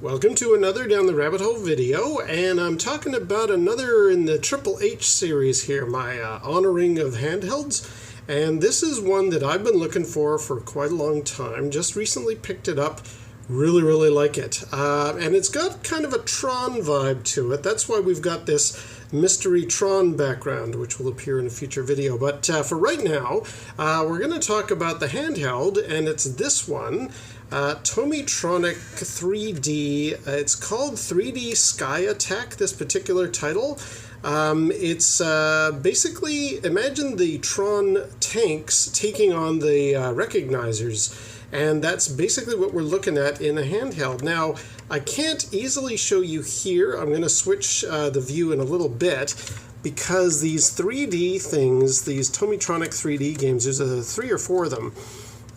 Welcome to another Down the Rabbit Hole video, and I'm talking about another in the Triple H series here, my honoring of handhelds. And this is one that I've been looking for quite a long time. Just recently picked it up. Really like it. And it's got kind of a Tron vibe to it. That's why we've got this mystery Tron background, which will appear in a future video. But for right now, we're going to talk about the handheld, and it's this one. Tomy 3D. It's called 3D Sky Attack, this particular title. It's basically, imagine the Tron tanks taking on the recognizers, and that's basically what we're looking at in a handheld. Now, I can't easily show you here. I'm going to switch the view in a little bit, because these 3D things, these Tomytronic 3D games, there's 3 or 4 of them.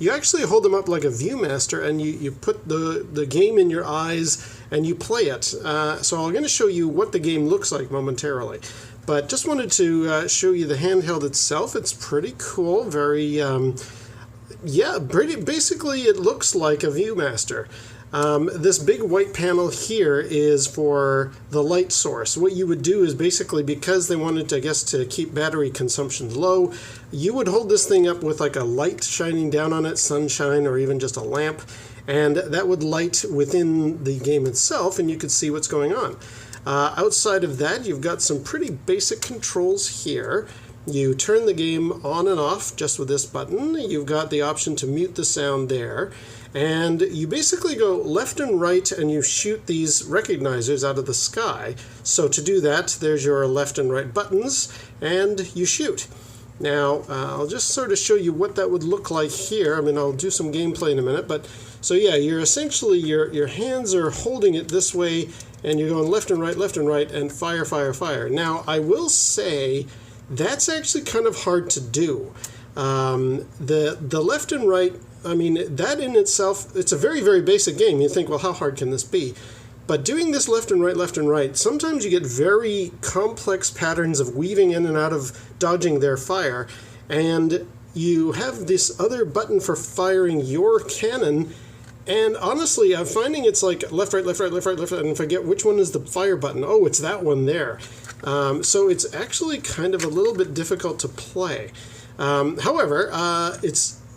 You actually hold them up like a Viewmaster, and you put the game in your eyes and you play it. So I'm going to show you what the game looks like momentarily. But just wanted to show you the handheld itself. It's pretty cool. Very, basically it looks like a Viewmaster. This big white panel here is for the light source. What you would do is basically, because they wanted, I guess, to keep battery consumption low, you would hold this thing up with like a light shining down on it, sunshine, or even just a lamp, and that would light within the game itself, and you could see what's going on. Outside of that, you've got some pretty basic controls here. You turn the game on and off just with this button. You've got the option to mute the sound there. And you basically go left and right and you shoot these recognizers out of the sky. So to do that, there's your left and right buttons, and you shoot. Now, I'll just sort of show you what that would look like here. I mean, I'll do some gameplay in a minute, but so yeah, you're essentially, your hands are holding it this way, and you're going left and right, and fire, fire, fire. Now, I will say, that's actually kind of hard to do. The left and right, I mean, that in itself, it's a very basic game. You think, well, how hard can this be? But doing this left and right, sometimes you get very complex patterns of weaving in and out of dodging their fire. And you have this other button for firing your cannon. And honestly, I'm finding it's like left, right, and forget which one is the fire button. Oh, it's that one there. So it's actually kind of a little bit difficult to play. However,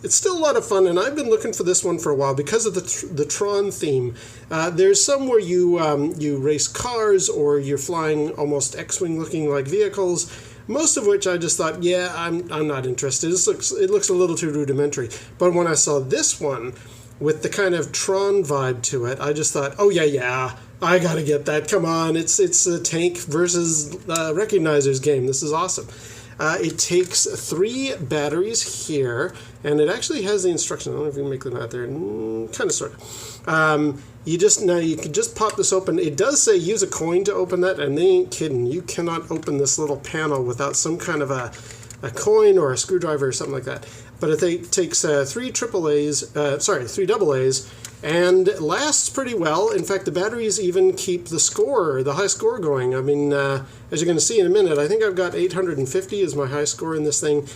it's still a lot of fun, and I've been looking for this one for a while because of the Tron theme. There's some where you race cars, or you're flying almost X-Wing looking like vehicles, most of which I just thought, yeah, I'm not interested. It looks a little too rudimentary. But when I saw this one with the kind of Tron vibe to it, I just thought, oh yeah, I gotta get that. Come on, it's a tank versus recognizers game. This is awesome. It takes 3 batteries here, and it actually has the instructions. I don't know if you can make them out there. Kind of, sort of. You can just pop this open. It does say use a coin to open that, and they ain't kidding. You cannot open this little panel without some kind of a coin or a screwdriver or something like that. But it takes 3 AAAs, and lasts pretty well. In fact, the batteries even keep the high score going. I mean, as you're going to see in a minute, I think I've got 850 is my high score in this thing.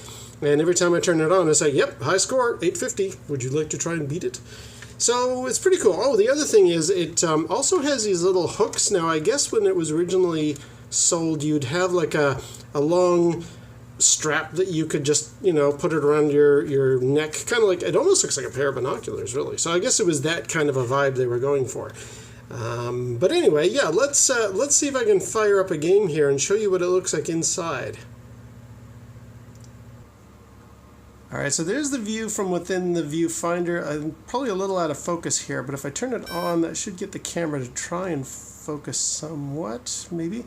And every time I turn it on, I say, yep, high score, 850. Would you like to try and beat it? So it's pretty cool. Oh, the other thing is it also has these little hooks. Now, I guess when it was originally sold, you'd have like a long strap that you could just, put it around your neck, kind of like, it almost looks like a pair of binoculars, really. So I guess it was that kind of a vibe they were going for. But anyway, yeah, let's see if I can fire up a game here and show you what it looks like inside. All right, so there's the view from within the viewfinder. I'm probably a little out of focus here, but if I turn it on, that should get the camera to try and focus somewhat, maybe.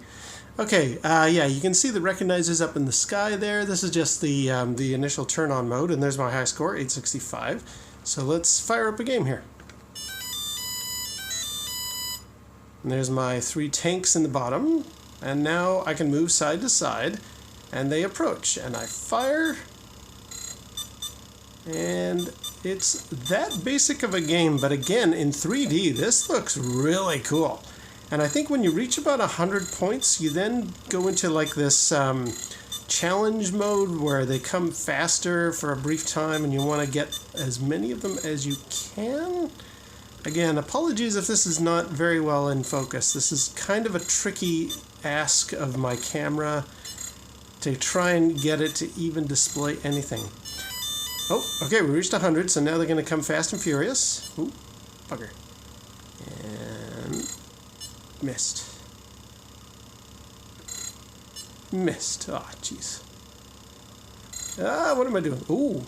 Okay, yeah, you can see the recognizers up in the sky there. This is just the initial turn-on mode, and there's my high score, 865. So let's fire up a game here. And there's my 3 tanks in the bottom, and now I can move side to side, and they approach, and I fire, and it's that basic of a game, but again, in 3D, this looks really cool. And I think when you reach about 100 points, you then go into like this challenge mode where they come faster for a brief time, and you want to get as many of them as you can. Again, apologies if this is not very well in focus. This is kind of a tricky ask of my camera to try and get it to even display anything. Oh, okay, we reached 100, so now they're going to come fast and furious. Ooh, bugger. And missed. Missed. Ah, jeez. Ah, what am I doing? Ooh.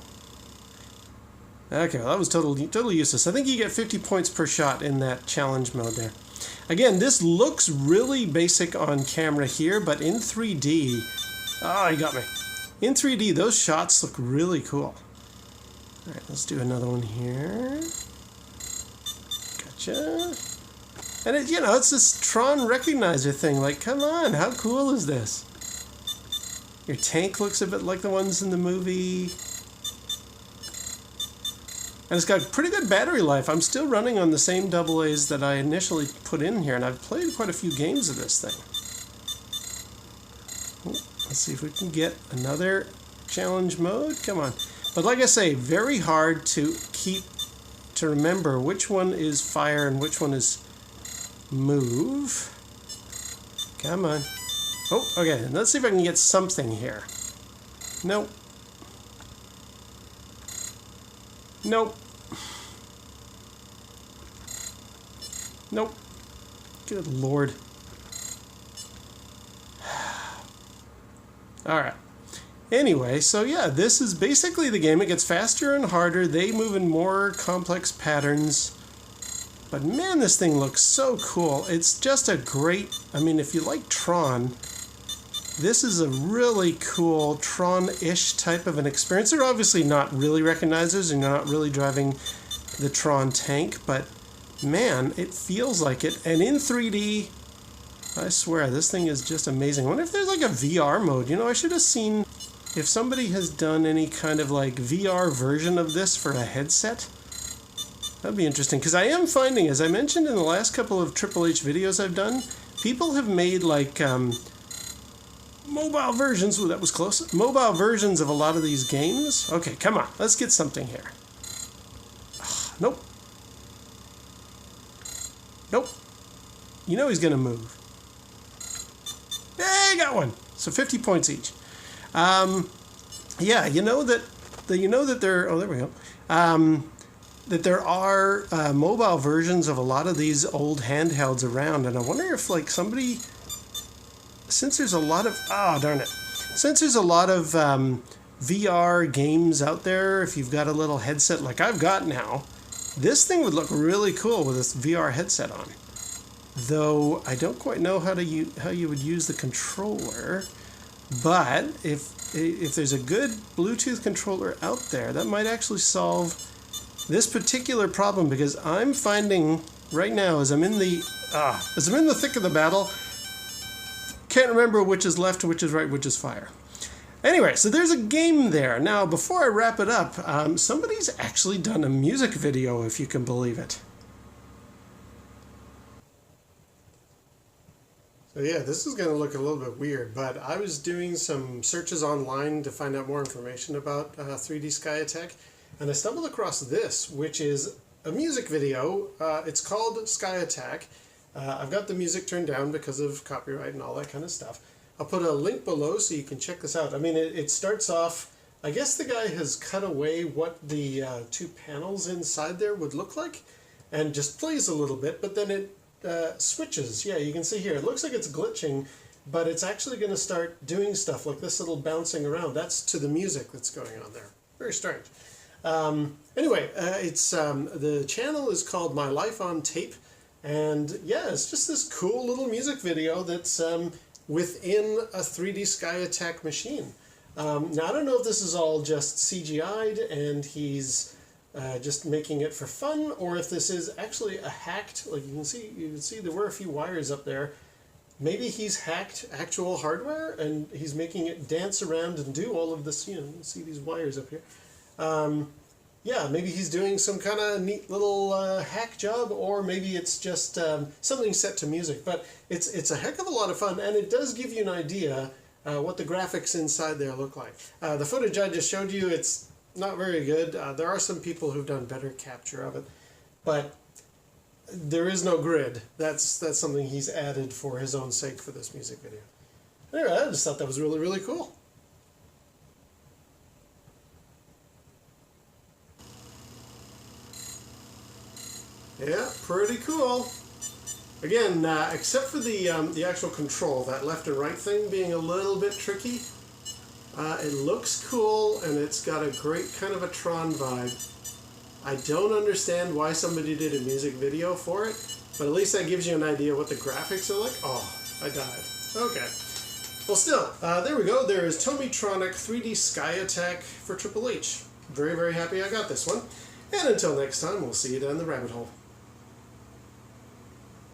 Okay, well, that was totally useless. I think you get 50 points per shot in that challenge mode there. Again, this looks really basic on camera here, but in 3D... Oh, you got me. In 3D, those shots look really cool. Alright, let's do another one here. Gotcha. And it, you know, it's this Tron recognizer thing. Like, come on, how cool is this? Your tank looks a bit like the ones in the movie. And it's got pretty good battery life. I'm still running on the same AA's that I initially put in here, and I've played quite a few games of this thing. Ooh, let's see if we can get another challenge mode. Come on. But like I say, very hard to remember which one is fire and which one is move. Come on. Oh, okay. Let's see if I can get something here. Nope. Nope. Nope. Good Lord. Alright. Anyway, so yeah, this is basically the game. It gets faster and harder. They move in more complex patterns. But man, this thing looks so cool. It's just a great... I mean, if you like Tron, this is a really cool Tron-ish type of an experience. They're obviously not really recognizers, and you're not really driving the Tron tank, but man, it feels like it. And in 3D, I swear, this thing is just amazing. I wonder if there's like a VR mode. You know, I should have seen if somebody has done any kind of like VR version of this for a headset. That'd be interesting, because I am finding, as I mentioned in the last couple of Triple H videos I've done, people have made like mobile versions. Ooh, that was close. Mobile versions of a lot of these games. Okay, come on, let's get something here. Nope. Nope. You know he's gonna move. Hey, got one. So 50 points each. Yeah, you know that there. Oh, there we go. That there are mobile versions of a lot of these old handhelds around, and I wonder if like somebody, since there's a lot of since there's a lot of VR games out there, if you've got a little headset like I've got now, this thing would look really cool with this VR headset on. Though I don't quite know how you would use the controller, but if there's a good Bluetooth controller out there, that might actually solve this particular problem, because I'm finding right now, as I'm in the thick of the battle, can't remember which is left, which is right, which is fire. Anyway, so there's a game there. Now, before I wrap it up, somebody's actually done a music video, if you can believe it. So yeah, this is going to look a little bit weird, but I was doing some searches online to find out more information about 3D Sky Attack, and I stumbled across this, which is a music video. It's called Sky Attack. I've got the music turned down because of copyright and all that kind of stuff. I'll put a link below so you can check this out. I mean, it starts off, I guess the guy has cut away what the two panels inside there would look like, and just plays a little bit, but then it switches. Yeah, you can see here, it looks like it's glitching, but it's actually going to start doing stuff like this little bouncing around. That's to the music that's going on there. Very strange. Anyway, the channel is called My Life on Tape, and yeah, it's just this cool little music video that's within a 3D Sky Attack machine. Now, I don't know if this is all just CGI'd and he's just making it for fun, or if this is actually a hacked, like you can see there were a few wires up there. Maybe he's hacked actual hardware and he's making it dance around and do all of this, you know, you see these wires up here. Yeah, maybe he's doing some kind of neat little hack job, or maybe it's just something set to music. But it's a heck of a lot of fun, and it does give you an idea what the graphics inside there look like. The footage I just showed you, it's not very good. There are some people who've done better capture of it, but there is no grid. That's something he's added for his own sake for this music video. Anyway, I just thought that was really, really cool. Yeah, pretty cool. Again, except for the actual control, that left and right thing being a little bit tricky, it looks cool and it's got a great kind of a Tron vibe. I don't understand why somebody did a music video for it, but at least that gives you an idea what the graphics are like. Oh, I died. Okay. Well, still, there we go. There is Tomy Tronic 3D Sky Attack for Triple H. Very, very happy I got this one. And until next time, we'll see you down the rabbit hole.